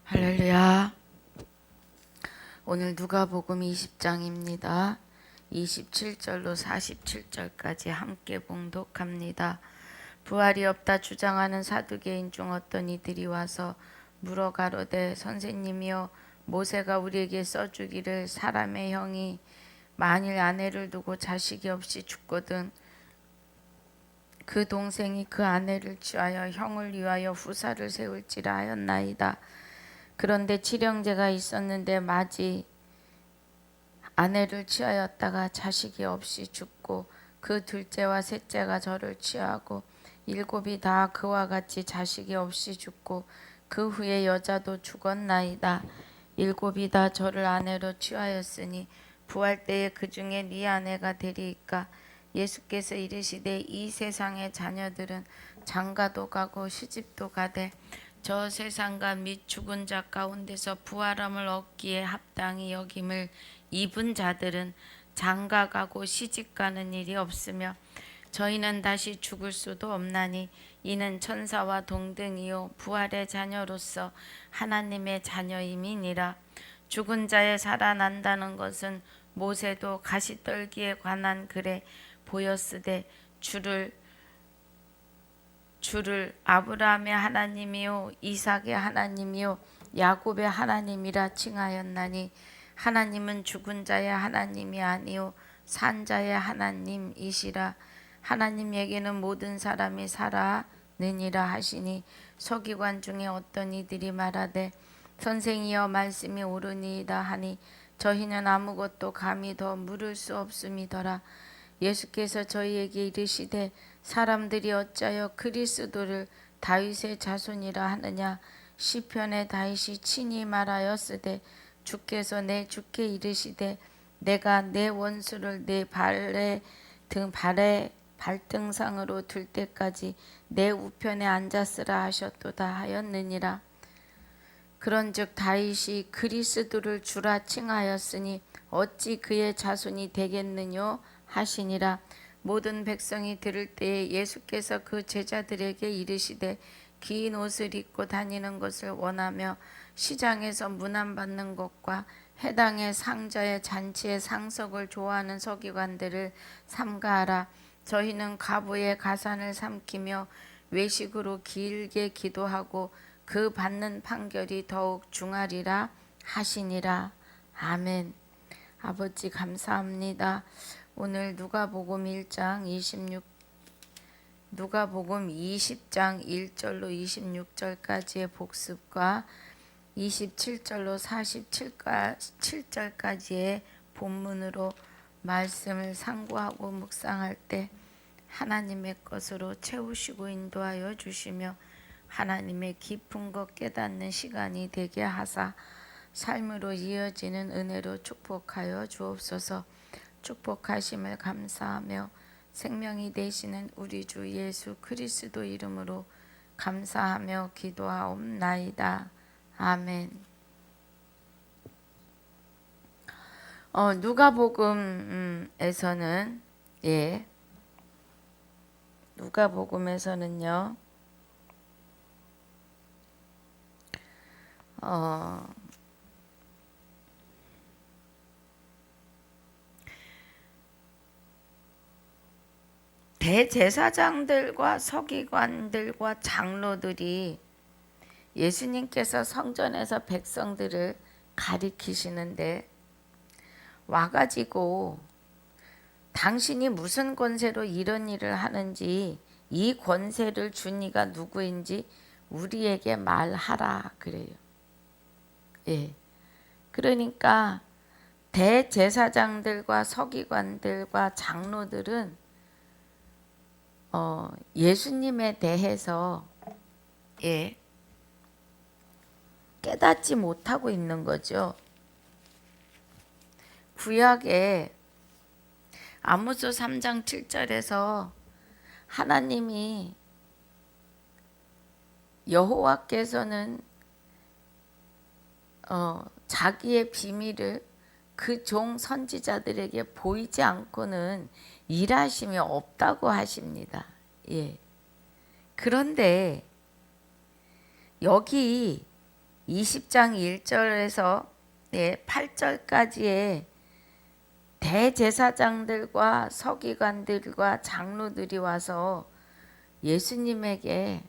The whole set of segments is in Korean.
할렐루야. 오늘 누가복음 20장입니다. 27절로 47절까지 함께 봉독합니다. 부활이 없다 주장하는 사두개인 중 어떤 이들이 와서 물어 가로되 선생님이여 모세가 우리에게 써주기를 사람의 형이 만일 아내를 두고 자식이 없이 죽거든 그 동생이 그 아내를 취하여 형을 위하여 후사를 세울지라 하였나이다. 그런데 칠형제가 있었는데 마지 아내를 취하였다가 자식이 없이 죽고 그 둘째와 셋째가 저를 취하고 일곱이 다 그와 같이 자식이 없이 죽고 그 후에 여자도 죽었나이다. 일곱이 다 저를 아내로 취하였으니 부활 때에 그 중에 네 아내가 되리이까. 예수께서 이르시되 이 세상의 자녀들은 장가도 가고 시집도 가되 저 세상과 및 죽은 자 가운데서 부활함을 얻기에 합당히 여김을 입은 자들은 장가가고 시집가는 일이 없으며 저희는 다시 죽을 수도 없나니 이는 천사와 동등이요 부활의 자녀로서 하나님의 자녀임이니라. 죽은 자의 살아난다는 것은 모세도 가시떨기에 관한 글에 보였으되 주를 아브라함의 하나님이요 이삭의 하나님이요 야곱의 하나님이라 칭하였나니 하나님은 죽은 자의 하나님이 아니요 산 자의 하나님이시라. 하나님에게는 모든 사람이 살아느니라 하시니 서기관 중에 어떤 이들이 말하되 선생이여 말씀이 옳으니이다 하니 저희는 아무것도 감히 더 물을 수 없음이더라. 예수께서 저희에게 이르시되 사람들이 어찌하여 그리스도를 다윗의 자손이라 하느냐. 시편에 다윗이 친히 말하였으되 주께서 내 주께 이르시되 내가 내 원수를 내 발의 발등상으로 둘 때까지 내 우편에 앉았으라 하셨도다 하였느니라. 그런즉 다윗이 그리스도를 주라 칭하였으니 어찌 그의 자손이 되겠느뇨 하시니라. 모든 백성이 들을 때에 예수께서 그 제자들에게 이르시되 긴 옷을 입고 다니는 것을 원하며 시장에서 문안받는 것과 회당의 상자의 잔치의 상석을 좋아하는 서기관들을 삼가하라. 저희는 과부의 가산을 삼키며 외식으로 길게 기도하고 그 받는 판결이 더욱 중하리라 하시니라. 아멘. 아버지 감사합니다. 오늘 누가복음 20장 1절로 26절까지의 복습과 27절로 47절까지의 본문으로 말씀을 상고하고 묵상할 때 하나님의 것으로 채우시고 인도하여 주시며 하나님의 깊은 것 깨닫는 시간이 되게 하사 삶으로 이어지는 은혜로 축복하여 주옵소서. 축복하심을 감사하며 생명이 되시는 우리 주 예수 그리스도 이름으로 감사하며 기도하옵나이다. 아멘. 누가복음에서는요. 대제사장들과 서기관들과 장로들이 예수님께서 성전에서 백성들을 가리키시는데 와가지고 당신이 무슨 권세로 이런 일을 하는지 이 권세를 준 이가 누구인지 우리에게 말하라 그래요. 예. 그러니까 대제사장들과 서기관들과 장로들은 예수님에 대해서 깨닫지 못하고 있는 거죠. 구약에 아모스 3장 7절에서 하나님이 여호와께서는 자기의 비밀을 그 종 선지자들에게 보이지 않고는 일하심이 없다고 하십니다. 예. 그런데 여기 20장 1절에서 8절까지의 대제사장들과 서기관들과 장로들이 와서 예수님에게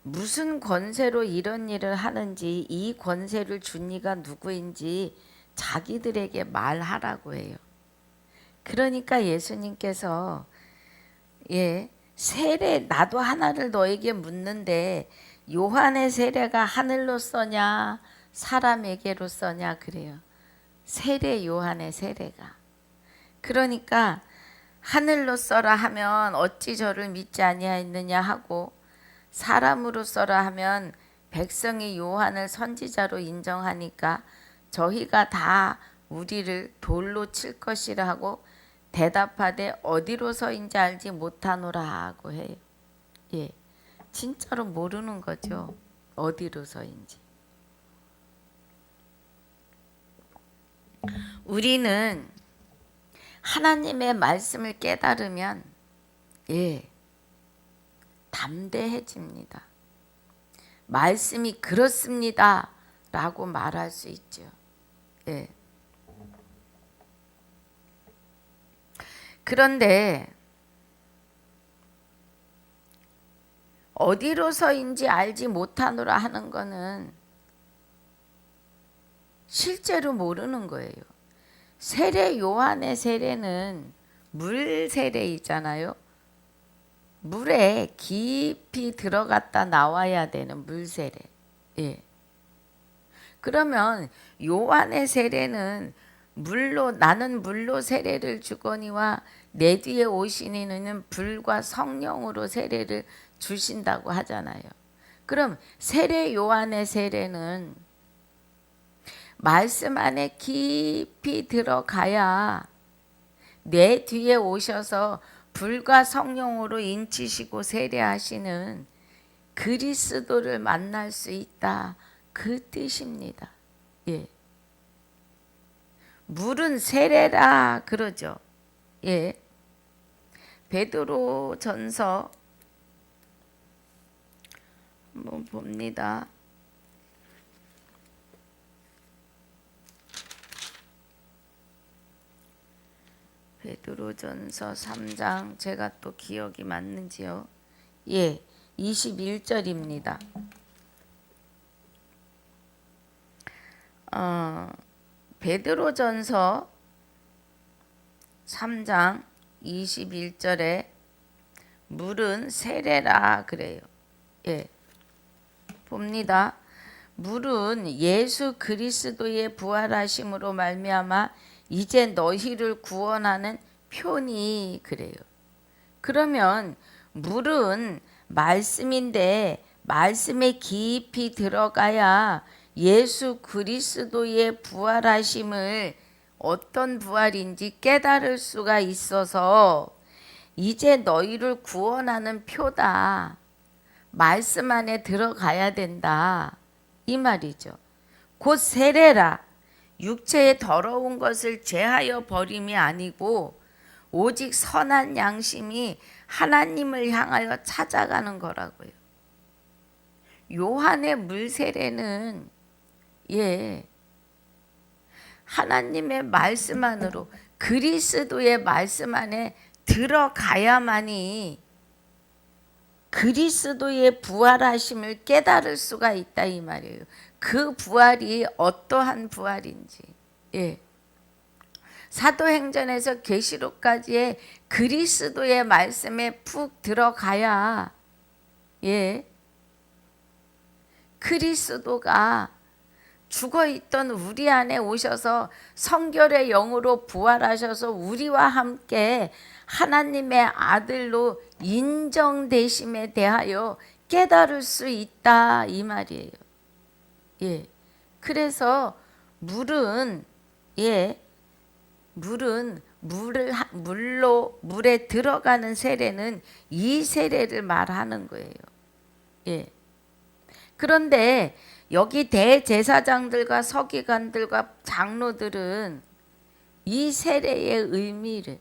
무슨 권세로 이런 일을 하는지, 이 권세를 준 이가 누구인지 자기들에게 말하라고 해요. 그러니까 예수님께서 세례, 나도 하나를 너에게 묻는데 요한의 세례가 하늘로서냐 사람에게로서냐 그래요. 세례, 요한의 세례가. 그러니까 하늘로서라 하면 어찌 저를 믿지 아니하였느냐 하고, 사람으로서라 하면 백성이 요한을 선지자로 인정하니까 저희가 다 우리를 돌로 칠 것이라 하고 대답하되 어디로서인지 알지 못하노라 하고 해요. 진짜로 모르는 거죠. 어디로서인지. 우리는 하나님의 말씀을 깨달으면 담대해집니다. 말씀이 그렇습니다 라고 말할 수 있죠. 그런데 어디로서인지 알지 못하노라 하는 거는 실제로 모르는 거예요. 세례 요한의 세례는 물 세례이잖아요. 물에 깊이 들어갔다 나와야 되는 물 세례. 그러면 요한의 세례는 물로, 나는 물로 세례를 주거니와 내 뒤에 오시는 이는 불과 성령으로 세례를 주신다고 하잖아요. 그럼 세례 요한의 세례는 말씀 안에 깊이 들어가야 내 뒤에 오셔서 불과 성령으로 인치시고 세례하시는 그리스도를 만날 수 있다, 그 뜻입니다. 물은 세례라 그러죠. 베드로전서 한번 봅니다. 베드로전서 3장, 제가 또 기억이 맞는지요? 21절입니다. 베드로전서 3장 21절에 물은 세례라 그래요. 봅니다. 물은 예수 그리스도의 부활하심으로 말미암아 이제 너희를 구원하는 표니 그래요. 그러면 물은 말씀인데 말씀에 깊이 들어가야 예수 그리스도의 부활하심을, 어떤 부활인지 깨달을 수가 있어서 이제 너희를 구원하는 표다, 말씀 안에 들어가야 된다, 이 말이죠. 곧 세례라, 육체의 더러운 것을 제하여 버림이 아니고 오직 선한 양심이 하나님을 향하여 찾아가는 거라고요. 요한의 물 세례는 하나님의 말씀 안으로, 그리스도의 말씀 안에 들어가야만이 그리스도의 부활하심을 깨달을 수가 있다, 이 말이에요. 그 부활이 어떠한 부활인지. 사도행전에서 계시록까지의 그리스도의 말씀에 푹 들어가야 그리스도가 죽어있던 우리 안에 오셔서 성결의 영으로 부활하셔서 우리와 함께 하나님의 아들로 인정되심에 대하여 깨달을 수 있다, 이 말이에요. 그래서 물은 물에 들어가는 세례는 이 세례를 말하는 거예요. 그런데 여기 대제사장들과 서기관들과 장로들은 이 세례의 의미를,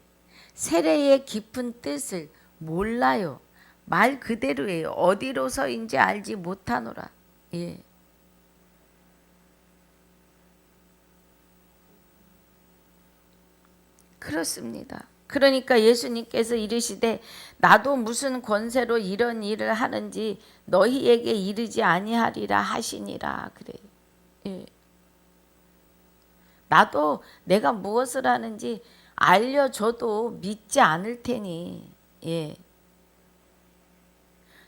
세례의 깊은 뜻을 몰라요. 말 그대로예요. 어디로서인지 알지 못하노라. 예. 그렇습니다. 그러니까 예수님께서 이르시되 나도 무슨 권세로 이런 일을 하는지 너희에게 이르지 아니하리라 하시니라 그래요. 예. 나도 내가 무엇을 하는지 알려줘도 믿지 않을 테니. 예.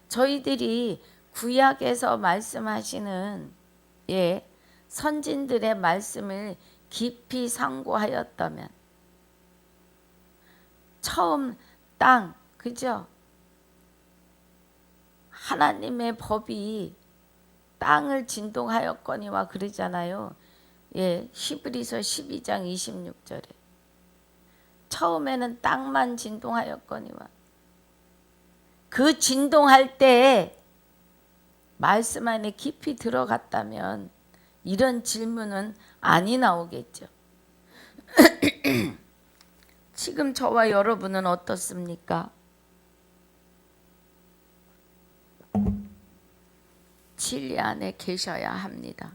저희들이 구약에서 말씀하시는 예, 선진들의 말씀을 깊이 상고하였다면 처음 땅, 그죠? 하나님의 법이 땅을 진동하였거니와 그러잖아요. 예, 히브리서 12장 26절에 처음에는 땅만 진동하였거니와 그 진동할 때 말씀 안에 깊이 들어갔다면 이런 질문은 아니 나오겠죠. 지금 저와 여러분은 어떻습니까? 진리 안에 계셔야 합니다.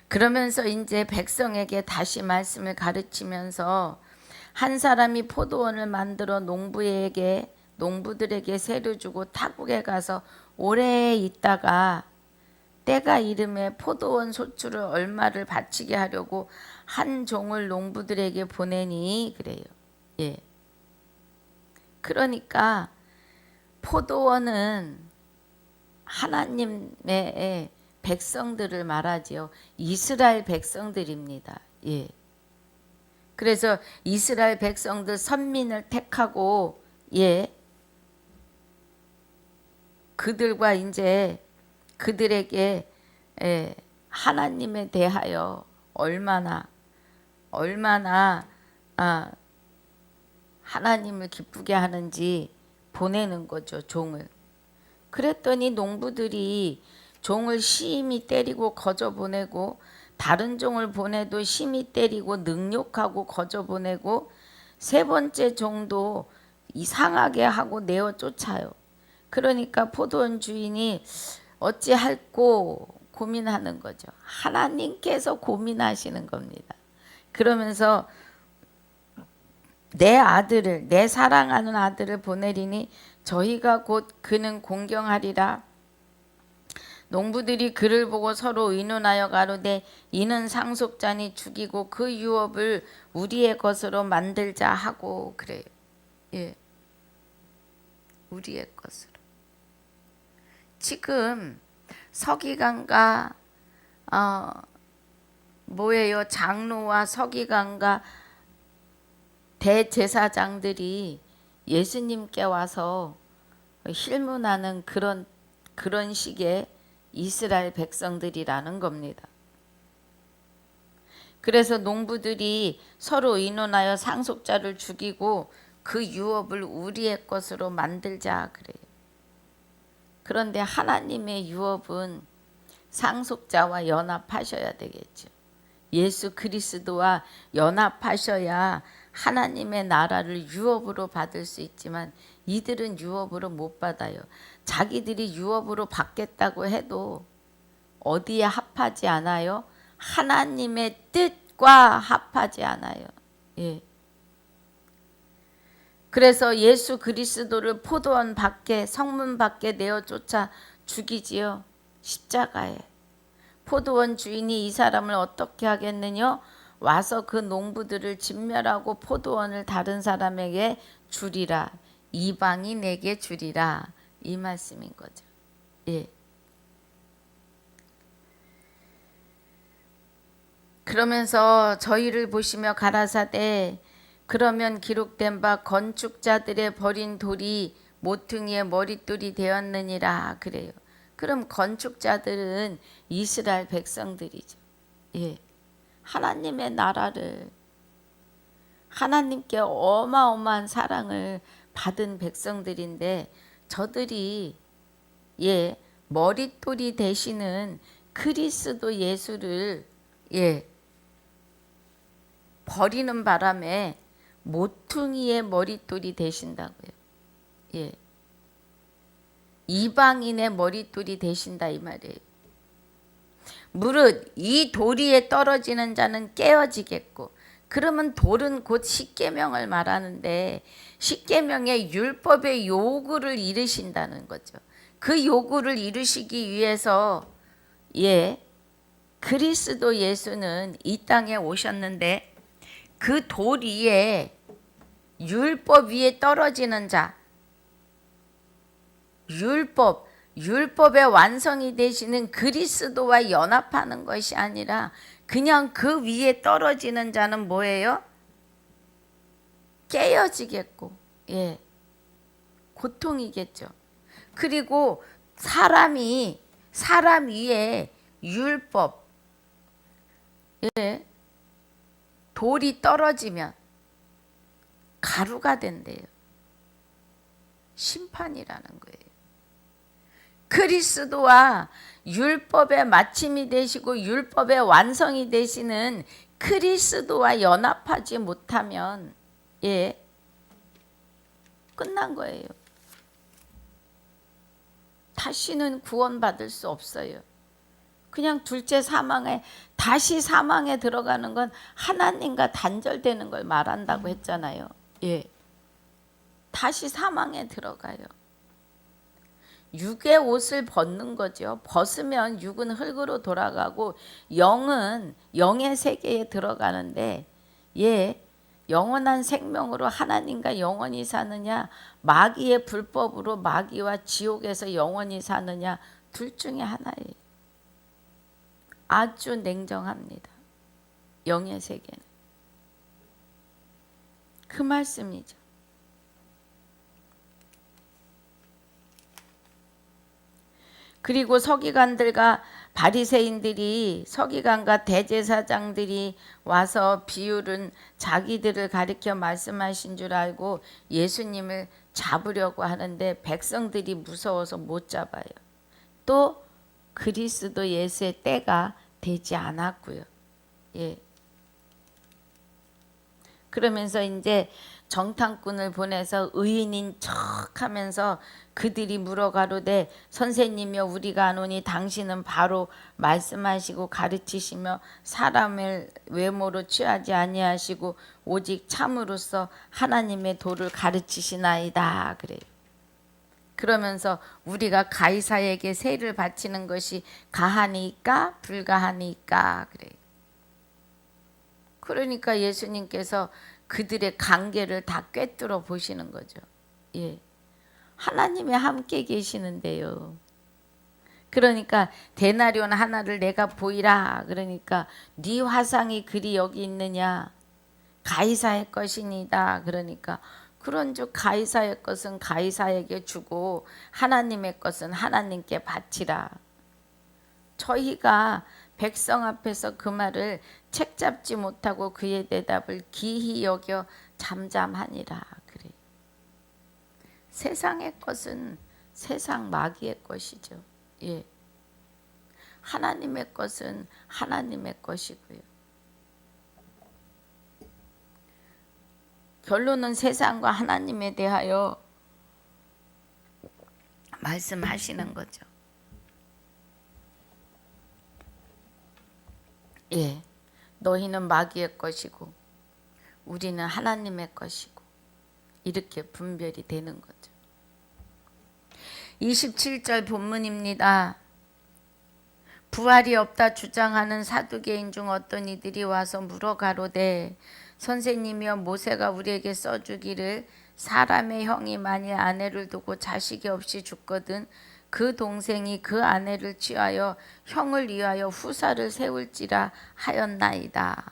그러면서 이제 백성에게 다시 말씀을 가르치면서 한 사람이 포도원을 만들어 농부들에게 세를 주고 타국에 가서 오래 있다가 때가 이름에 포도원 소출을 얼마를 바치게 하려고 한 종을 농부들에게 보내니 그래요. 예. 그러니까 포도원은 하나님의 백성들을 말하지요. 이스라엘 백성들입니다. 예. 그래서 이스라엘 백성들 선민을 택하고 예. 그들과 이제 그들에게 하나님에 대하여 얼마나 하나님을 기쁘게 하는지 보내는 거죠. 종을. 그랬더니 농부들이 종을 심히 때리고 거저 보내고 다른 종을 보내도 심히 때리고 능욕하고 거저 보내고 세 번째 종도 이상하게 하고 내어 쫓아요. 그러니까 포도원 주인이 어찌할꼬 고민하는 거죠. 하나님께서 고민하시는 겁니다. 그러면서 내 사랑하는 아들을 보내리니 저희가 곧 그는 공경하리라. 농부들이 그를 보고 서로 의논하여 가로되 이는 상속자니 죽이고 그 유업을 우리의 것으로 만들자 하고 그래요. 예, 우리의 것으로. 지금 서기관과 뭐예요? 장로와 서기관과 대제사장들이 예수님께 와서 힐문하는 그런 식의 이스라엘 백성들이라는 겁니다. 그래서 농부들이 서로 의논하여 상속자를 죽이고 그 유업을 우리의 것으로 만들자 그래요. 그런데 하나님의 유업은 상속자와 연합하셔야 되겠죠. 예수 그리스도와 연합하셔야 하나님의 나라를 유업으로 받을 수 있지만 이들은 유업으로 못 받아요. 자기들이 유업으로 받겠다고 해도 어디에 합하지 않아요? 하나님의 뜻과 합하지 않아요. 예. 그래서 예수 그리스도를 포도원 밖에 성문 밖에 내어 쫓아 죽이지요. 십자가에. 포도원 주인이 이 사람을 어떻게 하겠느냐? 와서 그 농부들을 진멸하고 포도원을 다른 사람에게 주리라. 이방인에게 주리라. 이 말씀인 거죠. 예. 그러면서 저희를 보시며 가라사대 그러면 기록된 바 건축자들의 버린 돌이 모퉁이의 머릿돌이 되었느니라 그래요. 그럼 건축자들은 이스라엘 백성들이죠. 예. 하나님의 나라를 하나님께 어마어마한 사랑을 받은 백성들인데 저들이 예, 머릿돌이 되시는 그리스도 예수를 예, 버리는 바람에 모퉁이의 머릿돌이 되신다고요. 예. 이방인의 머릿돌이 되신다 이 말이에요. 무릇 이 도리에 떨어지는 자는 깨어지겠고. 그러면 돌은 곧 십계명을 말하는데 십계명의 율법의 요구를 이루신다는 거죠. 그 요구를 이루시기 위해서 그리스도 예수는 이 땅에 오셨는데 그 돌 위에 율법 위에 떨어지는 자, 율법의 완성이 되시는 그리스도와 연합하는 것이 아니라 그냥 그 위에 떨어지는 자는 뭐예요? 깨어지겠고, 고통이겠죠. 그리고 사람 위에 율법, 돌이 떨어지면 가루가 된대요. 심판이라는 거예요. 그리스도와 율법의 마침이 되시고 율법의 완성이 되시는 그리스도와 연합하지 못하면 끝난 거예요. 다시는 구원받을 수 없어요. 그냥 둘째 사망에 다시 사망에 들어가는 건 하나님과 단절되는 걸 말한다고 했잖아요. 다시 사망에 들어가요. 육의 옷을 벗는 거죠. 벗으면 육은 흙으로 돌아가고 영은 영의 세계에 들어가는데 영원한 생명으로 하나님과 영원히 사느냐 마귀의 불법으로 마귀와 지옥에서 영원히 사느냐 둘 중에 하나예요. 아주 냉정합니다. 영의 세계는. 그 말씀이죠. 그리고 서기관들과 바리새인들이 서기관과 대제사장들이 와서 비율은 자기들을 가리켜 말씀하신 줄 알고 예수님을 잡으려고 하는데 백성들이 무서워서 못 잡아요. 또 그리스도 예수의 때가 되지 않았고요. 그러면서 이제 정탐꾼을 보내서 의인인 척하면서 그들이 물어가로되 선생님이여 우리가 아노니 당신은 바로 말씀하시고 가르치시며 사람을 외모로 취하지 아니하시고 오직 참으로서 하나님의 도를 가르치시나이다 그래요. 그러면서 우리가 가이사에게 세를 바치는 것이 가하니까 불가하니까 그래요. 그러니까 예수님께서 그들의 관계를 다 꿰뚫어 보시는 거죠. 하나님이 함께 계시는데요. 그러니까 데나리온 하나를 내가 보이라. 그러니까 네 화상이 그리 여기 있느냐. 가이사의 것이니다. 그러니까 그런즉 가이사의 것은 가이사에게 주고 하나님의 것은 하나님께 바치라. 저희가 백성 앞에서 그 말을 책잡지 못하고 그의 대답을 기히 여겨 잠잠하니라 그래. 세상의 것은 세상 마귀의 것이죠. 하나님의 것은 하나님의 것이고요. 결론은 세상과 하나님에 대하여 말씀하시는 거죠. 너희는 마귀의 것이고 우리는 하나님의 것이고 이렇게 분별이 되는 거죠. 27절 본문입니다. 부활이 없다 주장하는 사두개인 중 어떤 이들이 와서 물어 가로되 선생님이여 모세가 우리에게 써주기를 사람의 형이 만일 아내를 두고 자식이 없이 죽거든 그 동생이 그 아내를 취하여 형을 위하여 후사를 세울지라 하였나이다.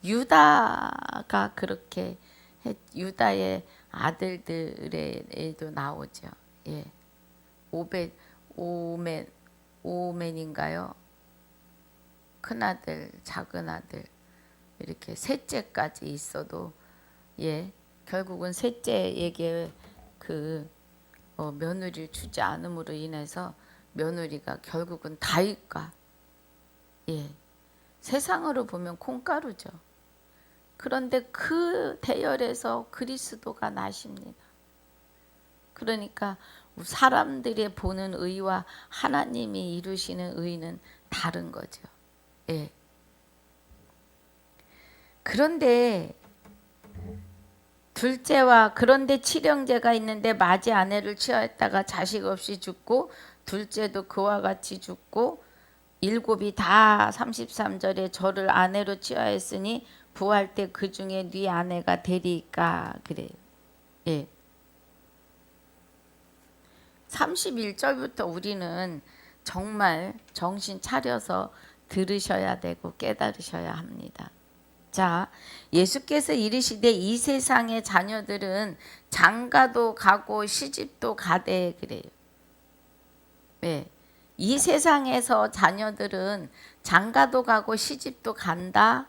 유다가 그렇게 유다의 아들들에도 나오죠. 오멘인가요? 큰아들, 작은아들 이렇게 셋째까지 있어도 결국은 셋째에게 며느리를 주지 않음으로 인해서 며느리가 결국은 다윗과 세상으로 보면 콩가루죠. 그런데 그 대열에서 그리스도가 나십니다. 그러니까 사람들이 보는 의와 하나님이 이루시는 의는 다른 거죠. 예. 그런데 그런데 칠형제가 있는데 맞이 아내를 취하였다가 자식 없이 죽고 둘째도 그와 같이 죽고 일곱이 다 33절에 저를 아내로 취하였으니 부활 때 그 중에 네 아내가 되리까 그래요. 예. 31절부터 우리는 정말 정신 차려서 들으셔야 되고 깨달으셔야 합니다. 자, 예수께서 이르시되 이 세상의 자녀들은 장가도 가고 시집도 가되 그래요. 네. 이 세상에서 자녀들은 장가도 가고 시집도 간다.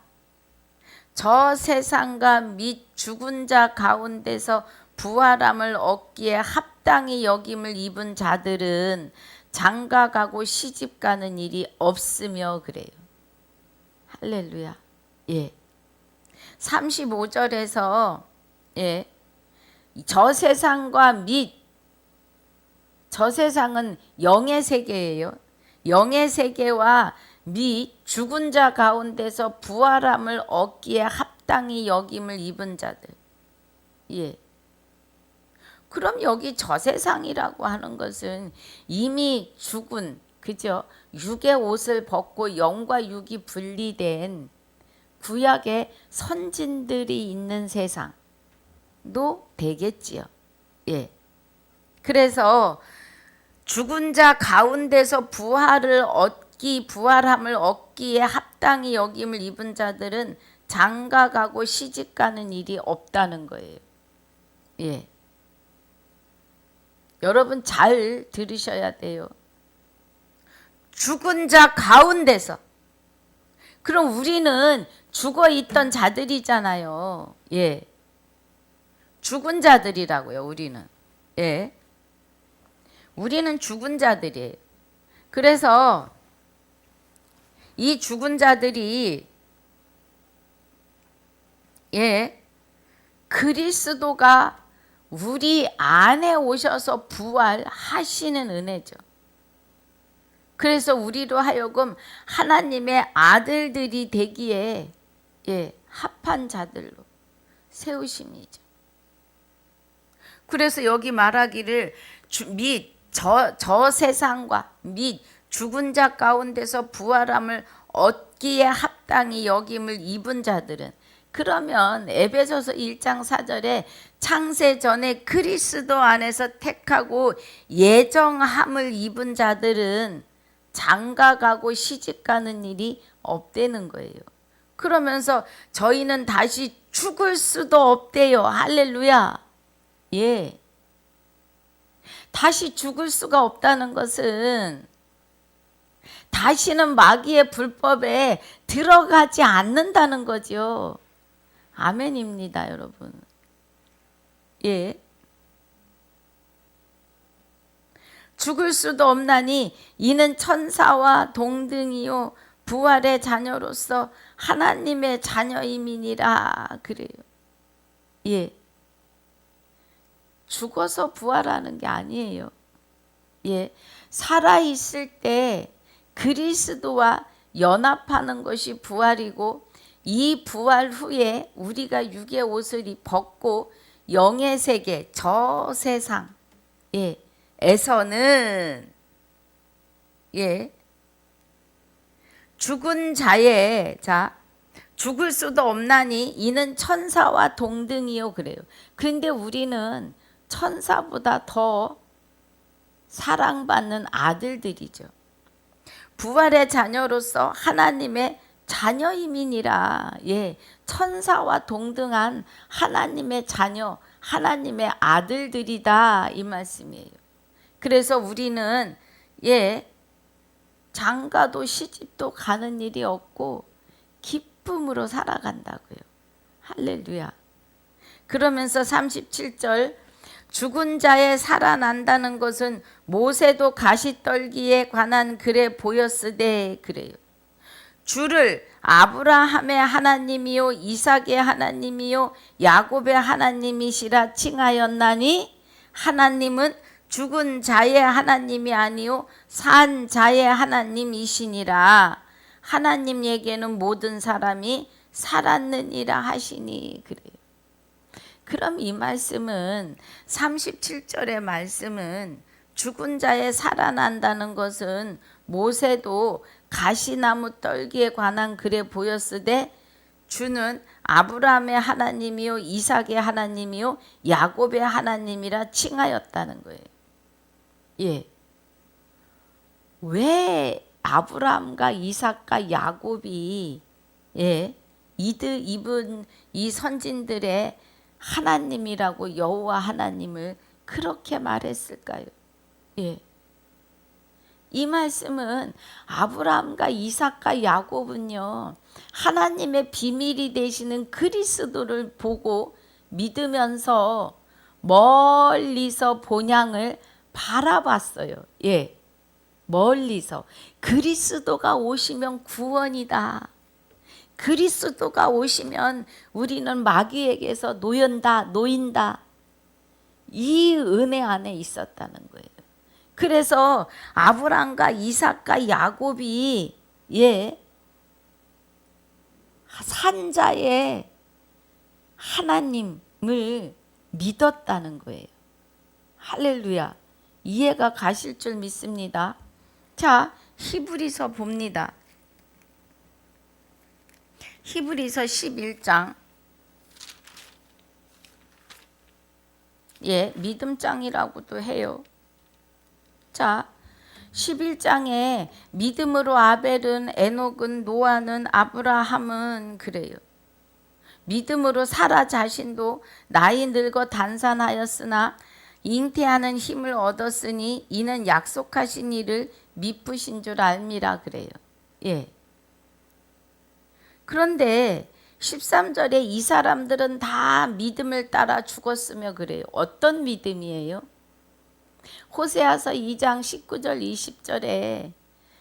저 세상과 및 죽은 자 가운데서 부활함을 얻기에 합당히 여김을 입은 자들은 장가 가고 시집 가는 일이 없으며 그래요. 할렐루야. 예. 35절에서 예. 저 세상과 및 저 세상은 영의 세계예요. 영의 세계와 및 죽은 자 가운데서 부활함을 얻기에 합당히 여김을 입은 자들. 예. 그럼 여기 저 세상이라고 하는 것은 이미 죽은 그죠? 육의 옷을 벗고 영과 육이 분리된 구약의 선진들이 있는 세상도 되겠지요. 예. 그래서 죽은 자 가운데서 부활함을 얻기에 합당히 여김을 입은 자들은 장가 가고 시집 가는 일이 없다는 거예요. 예. 여러분 잘 들으셔야 돼요. 죽은 자 가운데서. 그럼 우리는 죽어 있던 자들이잖아요. 예. 죽은 자들이라고요, 우리는. 예. 우리는 죽은 자들이에요. 그래서 이 죽은 자들이 예. 그리스도가 우리 안에 오셔서 부활하시는 은혜죠. 그래서 우리로 하여금 하나님의 아들들이 되기에 예, 합한 자들로 세우심이죠. 그래서 여기 말하기를 저 세상과 및 죽은 자 가운데서 부활함을 얻기에 합당히 여김을 입은 자들은 그러면 에베소서 1장 4절에 창세 전에 그리스도 안에서 택하고 예정함을 입은 자들은 장가가고 시집가는 일이 없다는 거예요. 그러면서 저희는 다시 죽을 수도 없대요. 할렐루야. 예. 다시 죽을 수가 없다는 것은 다시는 마귀의 불법에 들어가지 않는다는 거죠. 아멘입니다, 여러분. 예. 죽을 수도 없나니 이는 천사와 동등이요 부활의 자녀로서 하나님의 자녀임이니라 그래요. 예. 죽어서 부활하는 게 아니에요. 예. 살아 있을 때 그리스도와 연합하는 것이 부활이고 이 부활 후에 우리가 육의 옷을 벗고 영의 세계 저 세상 예. 에서는 예. 죽은 자의 죽을 수도 없나니 이는 천사와 동등이요 그래요. 그런데 우리는 천사보다 더 사랑받는 아들들이죠. 부활의 자녀로서 하나님의 자녀임이니라. 예, 천사와 동등한 하나님의 자녀, 하나님의 아들들이다 이 말씀이에요. 그래서 우리는 예, 장가도 시집도 가는 일이 없고 기쁨으로 살아간다고요. 할렐루야. 그러면서 37절 죽은 자의 살아난다는 것은 모세도 가시떨기에 관한 글에 보였으되 그래요. 주를 아브라함의 하나님이요 이삭의 하나님이요 야곱의 하나님이시라 칭하였나니 하나님은 죽은 자의 하나님이 아니요 산 자의 하나님이시니라. 하나님에게는 모든 사람이 살았느니라 하시니. 그래요. 그럼 이 말씀은 37절의 말씀은 죽은 자의 살아난다는 것은 모세도 가시나무 떨기에 관한 글에 보였으되 주는 아브라함의 하나님이요 이삭의 하나님이요 야곱의 하나님이라 칭하였다는 거예요. 예. 왜 아브라함과 이삭과 야곱이 이분 이 선진들의 하나님이라고 여호와 하나님을 그렇게 말했을까요? 예. 이 말씀은 아브라함과 이삭과 야곱은요 하나님의 비밀이 되시는 그리스도를 보고 믿으면서 멀리서 본향을 바라봤어요. 예. 멀리서 그리스도가 오시면 구원이다. 그리스도가 오시면 우리는 마귀에게서 놓인다. 이 은혜 안에 있었다는 거예요. 그래서 아브라함과 이삭과 야곱이 산자의 하나님을 믿었다는 거예요. 할렐루야. 이해가 가실 줄 믿습니다. 자, 히브리서 봅니다. 히브리서 11장. 믿음장이라고도 해요. 자, 11장에 믿음으로 아벨은 에녹은 노아는 아브라함은 그래요. 믿음으로 사라 자신도 나이 늙어 단산하였으나 잉태하는 힘을 얻었으니 이는 약속하신 이를 미쁘신 줄 알미라 그래요. 예. 그런데 13절에 이 사람들은 다 믿음을 따라 죽었으며 그래요. 어떤 믿음이에요? 호세아서 2장 19절 20절에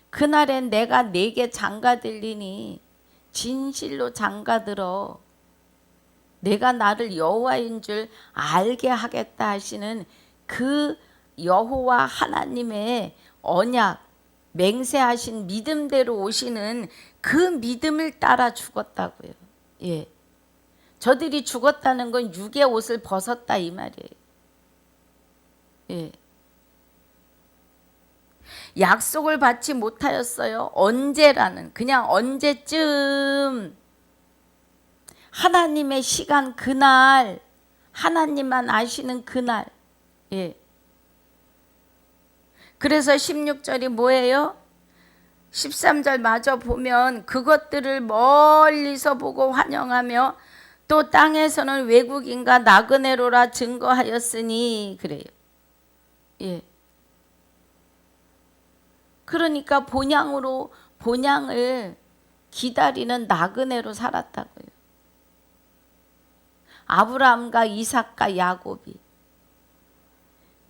그날엔 내가 네게 장가들리니 진실로 장가들어 내가 나를 여호와인 줄 알게 하겠다 하시는 그 여호와 하나님의 언약 맹세하신 믿음대로 오시는 그 믿음을 따라 죽었다고요. 예. 저들이 죽었다는 건 육의 옷을 벗었다 이 말이에요. 예. 약속을 받지 못하였어요. 언제라는 그냥 언제쯤 하나님의 시간 그날 하나님만 아시는 그날. 예. 그래서 16절이 뭐예요? 13절 마저 보면 그것들을 멀리서 보고 환영하며 또 땅에서는 외국인과 나그네로라 증거하였으니 그래요. 예. 그러니까 본향을 기다리는 나그네로 살았다고요. 아브라함과 이삭과 야곱이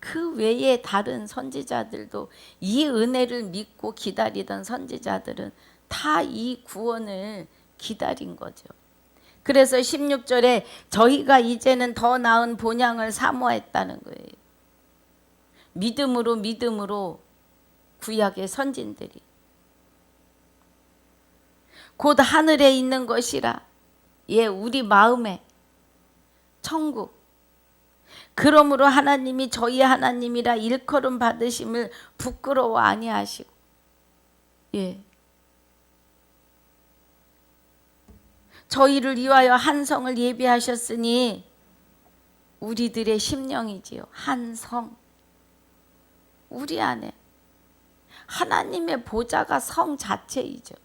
그 외에 다른 선지자들도 이 은혜를 믿고 기다리던 선지자들은 다 이 구원을 기다린 거죠. 그래서 16절에 저희가 이제는 더 나은 본향을 사모했다는 거예요. 믿음으로 구약의 선진들이 곧 하늘에 있는 것이라. 우리 마음에 천국. 그러므로 하나님이 저희 하나님이라 일컬음 받으심을 부끄러워 아니하시고 저희를 위하여 한 성을 예비하셨으니 우리들의 심령이지요. 한 성. 우리 안에 하나님의 보좌가 성 자체이죠.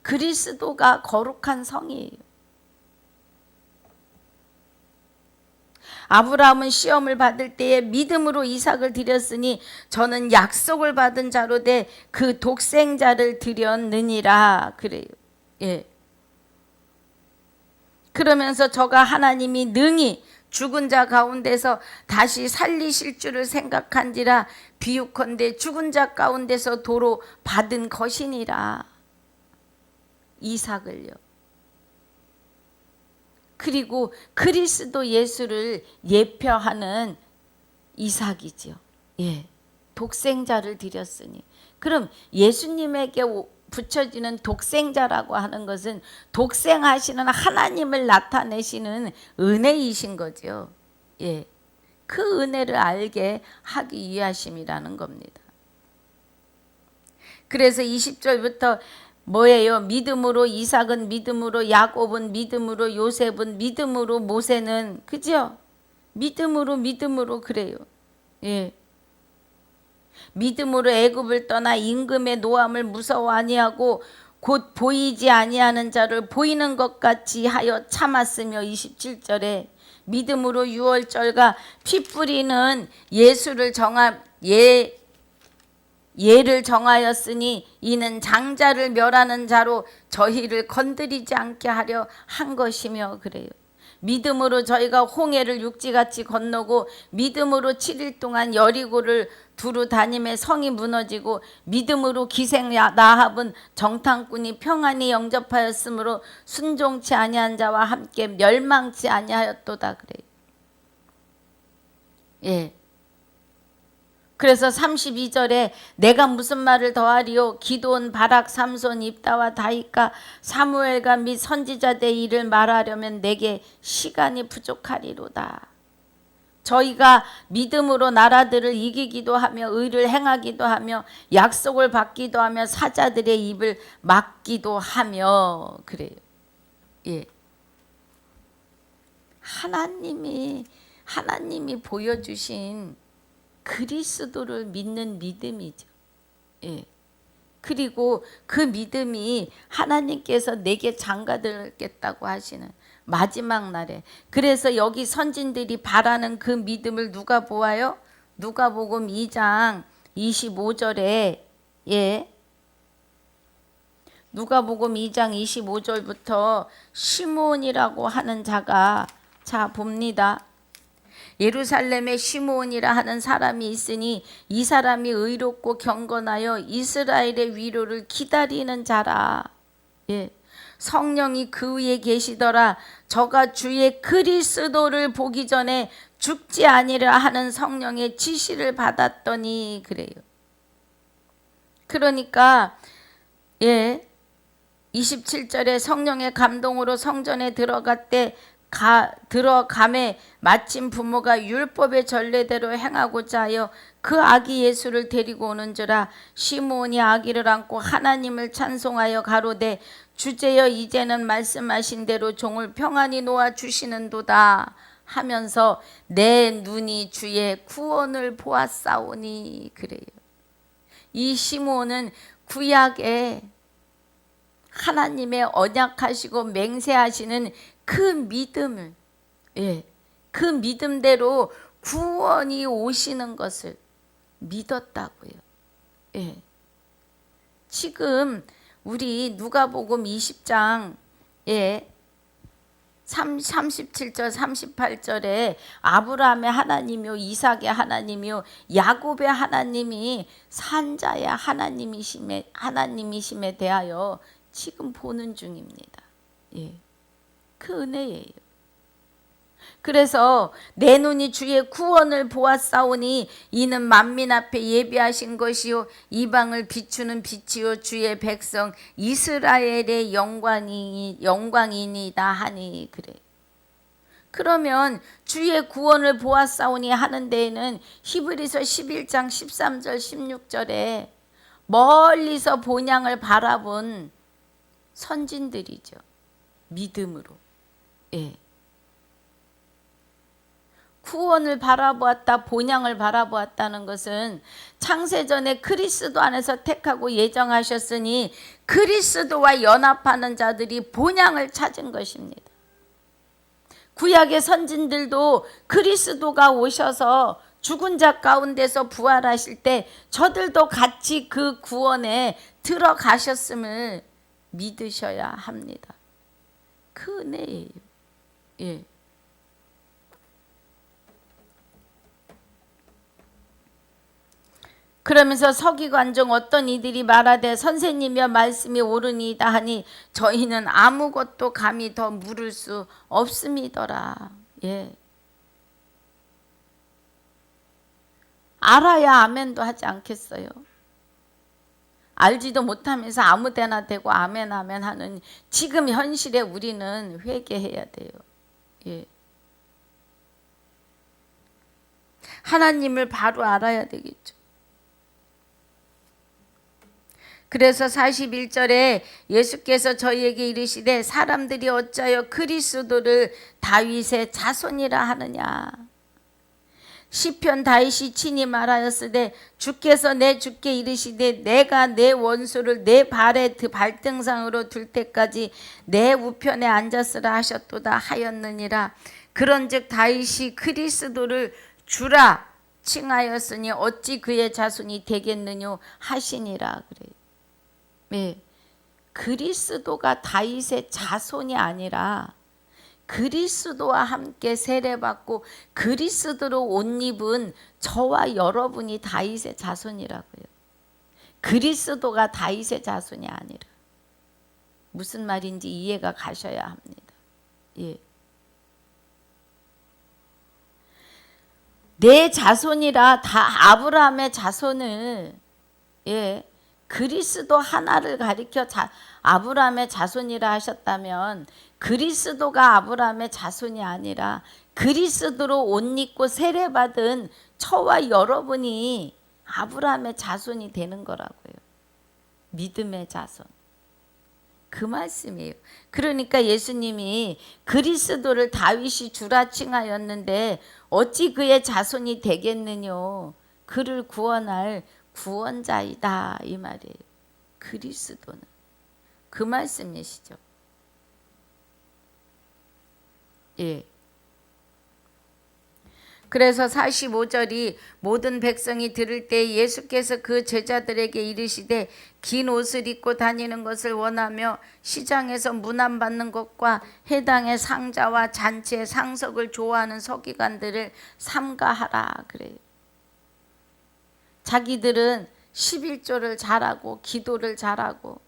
그리스도가 거룩한 성이에요. 아브라함은 시험을 받을 때에 믿음으로 이삭을 드렸으니 저는 약속을 받은 자로 돼 그 독생자를 드렸느니라 그래요. 그러면서 저가 하나님이 능히 죽은 자 가운데서 다시 살리실 줄을 생각한지라 비유컨대 죽은 자 가운데서 도로 받은 것이니라. 이삭을요. 그리고 그리스도 예수를 예표하는 이삭이죠. 예, 독생자를 드렸으니. 그럼 예수님에게 붙여지는 독생자라고 하는 것은 독생하시는 하나님을 나타내시는 은혜이신 거죠. 예, 그 은혜를 알게 하기 위하심이라는 겁니다. 그래서 20절부터 뭐예요? 믿음으로 이삭은 믿음으로, 야곱은 믿음으로, 요셉은 믿음으로, 모세는, 그죠? 믿음으로 그래요. 예. 믿음으로 애굽을 떠나 임금의 노함을 무서워 아니하고 곧 보이지 아니하는 자를 보이는 것 같이 하여 참았으며, 27절에 믿음으로 유월절과 피 뿌리는 예를 정하였으니 이는 장자를 멸하는 자로 저희를 건드리지 않게 하려 한 것이며, 그래요. 믿음으로 저희가 홍해를 육지같이 건너고 믿음으로 7일 동안 여리고를 두루 다니며 성이 무너지고 믿음으로 기생 나합은 정탐꾼이 평안히 영접하였으므로 순종치 아니한 자와 함께 멸망치 아니하였도다, 그래요. 예. 그래서 32절에 내가 무슨 말을 더하리요? 기드온, 바락, 삼손, 입다와 다윗과 사무엘과 및 선지자들의 일을 말하려면 내게 시간이 부족하리로다. 저희가 믿음으로 나라들을 이기기도 하며 의를 행하기도 하며 약속을 받기도 하며 사자들의 입을 막기도 하며, 그래요. 예. 하나님이 보여주신 그리스도를 믿는 믿음이죠. 예. 그리고 그 믿음이 하나님께서 내게 장가들겠다고 하시는 마지막 날에, 그래서 여기 선진들이 바라는 그 믿음을 누가 보아요? 누가복음 2장 25절에, 예, 누가복음 2장 25절부터 시므온이라고 하는 자가, 자 봅니다. 예루살렘에 시므온이라 하는 사람이 있으니 이 사람이 의롭고 경건하여 이스라엘의 위로를 기다리는 자라. 예. 성령이 그 위에 계시더라. 저가 주의 그리스도를 보기 전에 죽지 아니라 하는 성령의 지시를 받았더니, 그래요. 그러니까 예, 27절에 성령의 감동으로 성전에 들어감에 마침 부모가 율법의 전례대로 행하고자 하여 그 아기 예수를 데리고 오는지라. 시므온이 아기를 안고 하나님을 찬송하여 가로되 주제여 이제는 말씀하신 대로 종을 평안히 놓아 주시는도다 하면서 내 눈이 주의 구원을 보았사오니, 그래요. 이 시므온은 구약에 하나님의 언약하시고 맹세하시는 그 믿음을, 예, 그 믿음대로 구원이 오시는 것을 믿었다고요. 예. 지금 우리 누가복음 20장, 예, 37절 38절에 아브라함의 하나님이요 이삭의 하나님이요 야곱의 하나님이 산자의 하나님이심에 대하여 지금 보는 중입니다. 예. 그 은혜예요. 그래서 내 눈이 주의 구원을 보았사오니 이는 만민 앞에 예비하신 것이요 이방을 비추는 빛이요 주의 백성 이스라엘의 영광이니다 하니, 그래. 그러면 주의 구원을 보았사오니 하는 데에는 히브리서 11장 13절 16절에 멀리서 본향을 바라본 선진들이죠. 믿음으로. 예. 구원을 바라보았다, 본향을 바라보았다는 것은 창세전에 그리스도 안에서 택하고 예정하셨으니 그리스도와 연합하는 자들이 본향을 찾은 것입니다. 구약의 선진들도 그리스도가 오셔서 죽은 자 가운데서 부활하실 때 저들도 같이 그 구원에 들어가셨음을 믿으셔야 합니다. 그 은혜예요. 예. 그러면서 서기관 중 어떤 이들이 말하되 선생님이여 말씀이 옳으니이다 하니 저희는 아무것도 감히 더 물을 수 없음이더라. 예. 알아야 아멘도 하지 않겠어요? 알지도 못하면서 아무데나 대고 아멘 아멘 하는 지금 현실에 우리는 회개해야 돼요. 예. 하나님을 바로 알아야 되겠죠. 그래서 41절에 예수께서 저희에게 이르시되 사람들이 어찌하여 그리스도를 다윗의 자손이라 하느냐. 시편 다윗이 친히 말하였으되 주께서 내 주께 이르시되 내가 내 원수를 내 발의 발등상으로 둘 때까지 내 우편에 앉았으라 하셨도다 하였느니라. 그런즉 다윗이 그리스도를 주라 칭하였으니 어찌 그의 자손이 되겠느냐 하시니라. 그래요. 네. 그리스도가 다윗의 자손이 아니라 그리스도와 함께 세례받고 그리스도로 옷 입은 저와 여러분이 다윗의 자손이라고요. 그리스도가 다윗의 자손이 아니라. 무슨 말인지 이해가 가셔야 합니다. 예. 내 자손이라 다 아브라함의 자손을 그리스도 하나를 가리켜 아브라함의 자손이라 하셨다면 그리스도가 아브라함의 자손이 아니라 그리스도로 옷 입고 세례받은 저와 여러분이 아브라함의 자손이 되는 거라고요. 믿음의 자손. 그 말씀이에요. 그러니까 예수님이 그리스도를 다윗이 주라 칭하였는데 어찌 그의 자손이 되겠느냐. 그를 구원할 구원자이다 이 말이에요. 그리스도는. 그 말씀이시죠. 예. 그래서 45절이 모든 백성이 들을 때 예수께서 그 제자들에게 이르시되 긴 옷을 입고 다니는 것을 원하며 시장에서 문안받는 것과 해당의 상자와 잔치의 상석을 좋아하는 서기관들을 삼가하라 그래요. 자기들은 11조를 잘하고 기도를 잘하고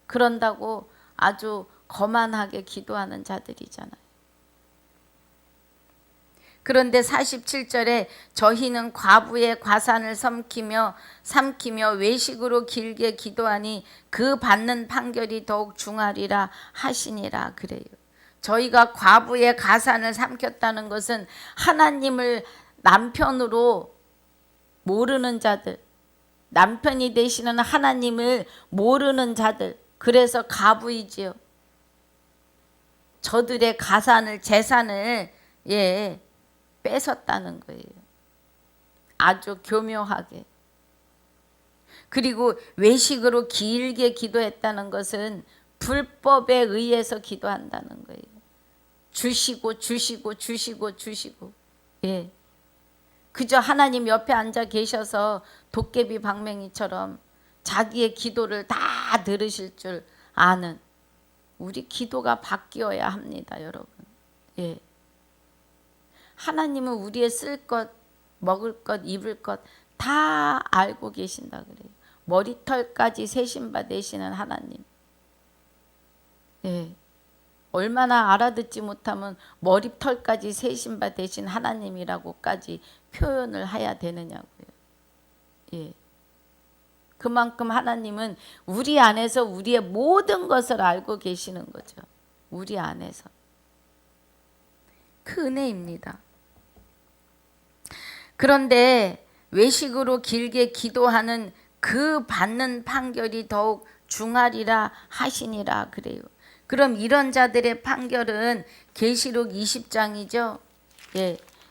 그런다고 아주 거만하게 기도하는 자들이잖아요. 그런데 47절에 저희는 과부의 과산을 삼키며 외식으로 길게 기도하니 그 받는 판결이 더욱 중하리라 하시니라 그래요. 저희가 과부의 가산을 삼켰다는 것은 하나님을 남편으로 모르는 자들, 남편이 되시는 하나님을 모르는 자들, 그래서 과부이지요. 저들의 가산을 재산을 뺏었다는 거예요. 아주 교묘하게. 그리고 외식으로 길게 기도했다는 것은 불법에 의해서 기도한다는 거예요. 주시고 그저 하나님 옆에 앉아 계셔서 도깨비 방맹이처럼 자기의 기도를 다 들으실 줄 아는 우리 기도가 바뀌어야 합니다, 여러분. 하나님은 우리의 쓸 것, 먹을 것, 입을 것 다 알고 계신다 그래요. 머리털까지 세신 바 되시는 하나님. 얼마나 알아듣지 못하면 머리털까지 세신 바 되신 하나님이라고까지 표현을 해야 되느냐고요. 그만큼 하나님은 우리 안에서 우리의 모든 것을 알고 계시는 거죠. 우리 안에서. 그 은혜입니다. 그런데 외식으로 길게 기도하는 그 받는 판결이 더욱 중하리라 하시니라 그래요. 그럼 이런 자들의 판결은 계시록 20장이죠.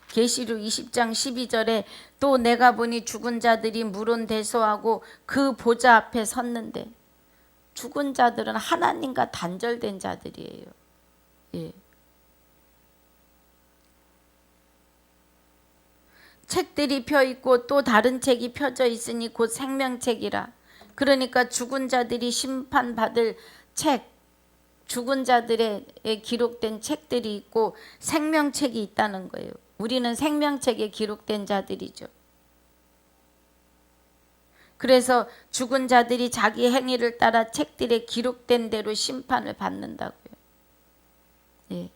계시록 20장 12절에 또 내가 보니 죽은 자들이 물론대소하고 그 보좌 앞에 섰는데, 죽은 자들은 하나님과 단절된 자들이에요. 책들이 펴 있고 또 다른 책이 펴져 있으니 곧 생명책이라. 그러니까 죽은 자들이 심판받을 책, 죽은 자들의 기록된 책들이 있고 생명책이 있다는 거예요. 우리는 생명책에 기록된 자들이죠. 그래서 죽은 자들이 자기 행위를 따라 책들에 기록된 대로 심판을 받는다고요. 예.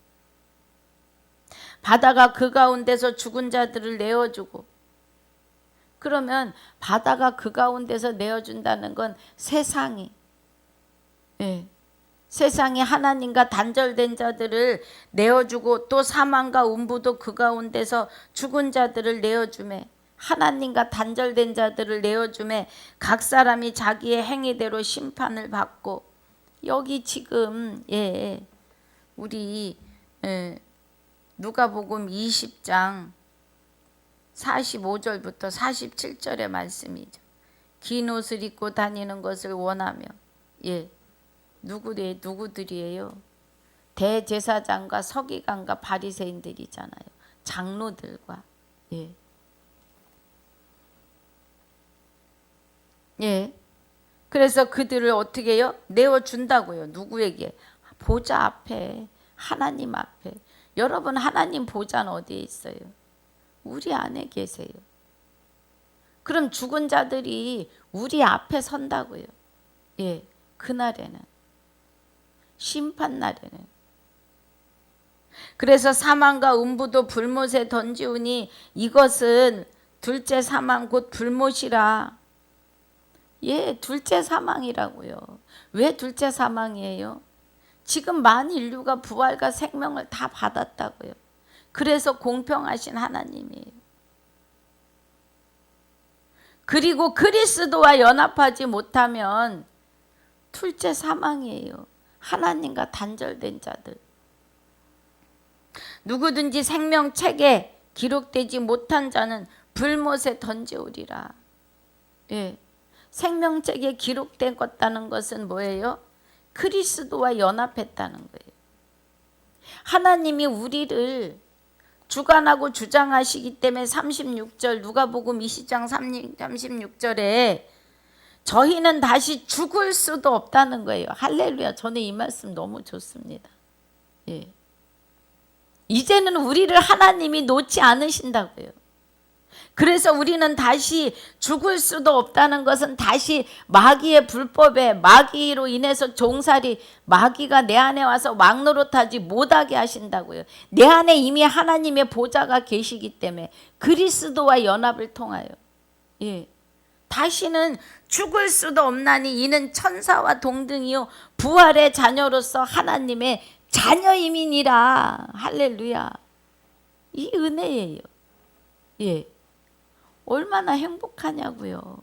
바다가 그 가운데서 죽은 자들을 내어주고, 그러면 바다가 그 가운데서 내어준다는 건 세상이, 예, 세상이 하나님과 단절된 자들을 내어주고, 또 사망과 음부도 그 가운데서 죽은 자들을 내어주매, 하나님과 단절된 자들을 내어주매 각 사람이 자기의 행위대로 심판을 받고, 여기 지금 우리 누가복음 20장 45절부터 47절의 말씀이죠. 긴 옷을 입고 다니는 것을 원하며, 누구들이에요? 대제사장과 서기관과 바리새인들이잖아요. 장로들과. 그래서 그들을 어떻게 해요? 내어준다고요. 누구에게? 보좌 앞에, 하나님 앞에. 여러분, 하나님 보좌는 어디에 있어요? 우리 안에 계세요. 그럼 죽은 자들이 우리 앞에 선다고요. 그날에는, 심판 날에는. 그래서 사망과 음부도 불못에 던지우니 이것은 둘째 사망 곧 불못이라. 둘째 사망이라고요. 왜 둘째 사망이에요? 지금 만 인류가 부활과 생명을 다 받았다고요. 그래서 공평하신 하나님이에요. 그리고 그리스도와 연합하지 못하면 둘째 사망이에요. 하나님과 단절된 자들. 누구든지 생명책에 기록되지 못한 자는 불못에 던지우리라. 생명책에 기록되었다는 것은 뭐예요? 그리스도와 연합했다는 거예요. 하나님이 우리를 주관하고 주장하시기 때문에 36절 누가복음 20장 36절에 저희는 다시 죽을 수도 없다는 거예요. 할렐루야. 저는 이 말씀 너무 좋습니다. 이제는 우리를 하나님이 놓지 않으신다고요. 그래서 우리는 다시 죽을 수도 없다는 것은 다시 마귀의 불법에, 마귀로 인해서 종살이, 마귀가 내 안에 와서 왕노릇하지 못하게 하신다고요. 내 안에 이미 하나님의 보좌가 계시기 때문에 그리스도와 연합을 통하여 다시는 죽을 수도 없나니 이는 천사와 동등이요 부활의 자녀로서 하나님의 자녀임이니라. 할렐루야. 이 은혜예요. 얼마나 행복하냐고요.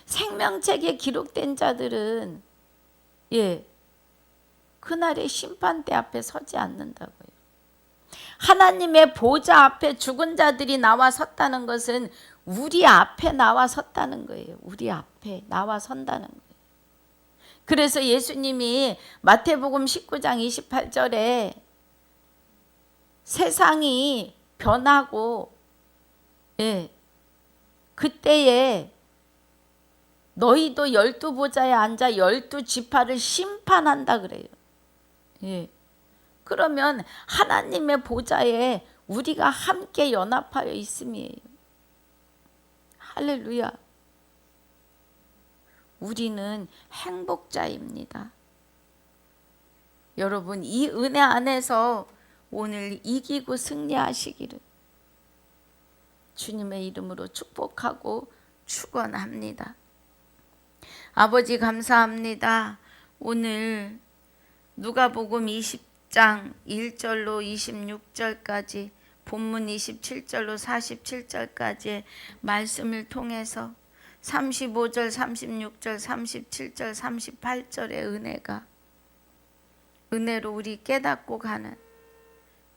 생명책에 기록된 자들은 그날의 심판대 앞에 서지 않는다고요. 하나님의 보좌 앞에 죽은 자들이 나와 섰다는 것은 우리 앞에 나와 섰다는 거예요. 우리 앞에 나와 선다는 거예요. 그래서 예수님이 마태복음 19장 28절에 세상이 변하고 그때에 너희도 12보좌에 앉아 12지파를 심판한다 그래요. 그러면 하나님의 보좌에 우리가 함께 연합하여 있음이에요. 할렐루야. 우리는 행복자입니다. 여러분, 이 은혜 안에서 오늘 이기고 승리하시기를 주님의 이름으로 축복하고 축원합니다. 아버지 감사합니다. 오늘 누가복음 20장 1절로 26절까지, 본문 27절로 47절까지의 말씀을 통해서 35절, 36절, 37절, 38절의 은혜로 우리 깨닫고 가는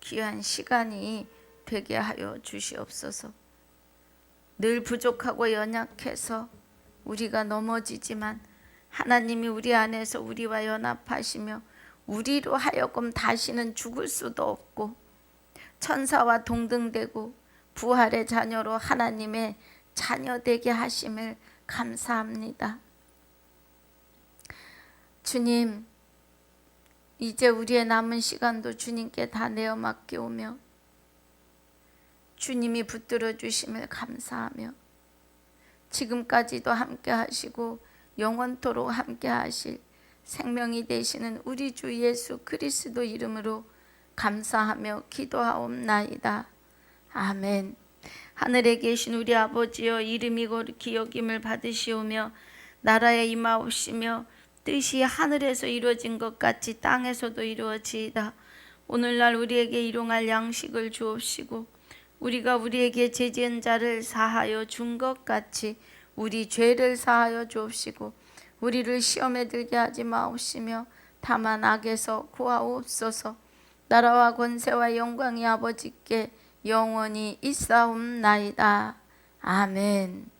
귀한 시간이 되게 하여 주시옵소서. 늘 부족하고 연약해서 우리가 넘어지지만 하나님이 우리 안에서 우리와 연합하시며 우리로 하여금 다시는 죽을 수도 없고 천사와 동등되고 부활의 자녀로 하나님의 자녀 되게 하심을 감사합니다. 주님, 이제 우리의 남은 시간도 주님께 다 내어 맡겨오며 주님이 붙들어 주심을 감사하며 지금까지도 함께 하시고 영원토록 함께 하실 생명이 되시는 우리 주 예수 그리스도 이름으로 감사하며 기도하옵나이다. 아멘. 하늘에 계신 우리 아버지여, 이름이 거룩히 여김을 받으시오며 나라에 임하옵시며 뜻이 하늘에서 이루어진 것 같이 땅에서도 이루어지이다. 오늘날 우리에게 일용할 양식을 주옵시고 우리가 우리에게 죄지은 자를 사하여 준 것 같이 우리 죄를 사하여 주옵시고 우리를 시험에 들게 하지 마옵시며 다만 악에서 구하옵소서. 나라와 권세와 영광이 아버지께 영원히 있사옵나이다. 아멘.